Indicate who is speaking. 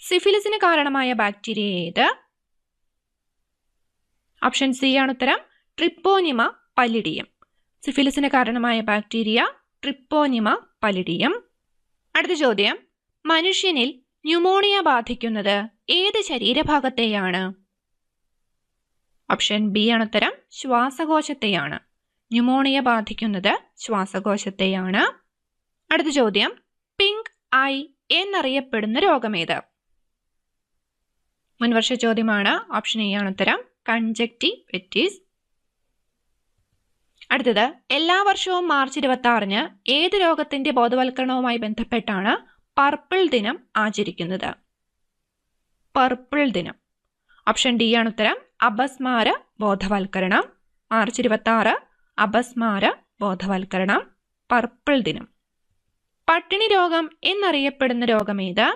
Speaker 1: സിഫിലിസിന് കാരണമായ ബാക്ടീരിയ ഏത്? Option C ആണ് ഉത്തരം, ട്രിപ്പോനിമ പല്ലിഡിയം. സിഫിലിസിന് കാരണമായ ബാക്ടീരിയ ട്രിപ്പോനിമ പല്ലിഡിയം. അടുത്ത ചോദ്യം, മനുഷ്യനിൽ ന്യൂമോണിയ ബാധിക്കുന്നത് ഏത് ശരീരഭാഗത്തെയാണ്? ഓപ്ഷൻ ബി ആണ് ഉത്തരം, ശ്വാസകോശത്തെയാണ്. ന്യൂമോണിയ ബാധിക്കുന്നത് ശ്വാസകോശത്തെയാണ്. അടുത്ത ചോദ്യം, പിങ്ക് ഐ എന്നറിയപ്പെടുന്ന രോഗമേത്? മുൻവർഷ ചോദ്യമാണ്. ഓപ്ഷൻ എ ആണ് ഉത്തരം, കൺജക്റ്റിവൈറ്റിസ്. അടുത്തത്, എല്ലാ വർഷവും മാർച്ച് 26-ന് ഏത് രോഗത്തിന്റെ ബോധവൽക്കരണവുമായി ബന്ധപ്പെട്ടാണ് പർപ്പിൾ ദിനം ആചരിക്കുന്നത്? പർപ്പിൾ ദിനം. ഓപ്ഷൻ ഡി ആണ് ഉത്തരം, അപസ്മാര ബോധവൽക്കരണം. മാർച്ച് 26 അപസ്മാര ബോധവൽക്കരണം, പർപ്പിൾ ദിനം. പട്ടിണി രോഗം എന്നറിയപ്പെടുന്ന രോഗമേത്?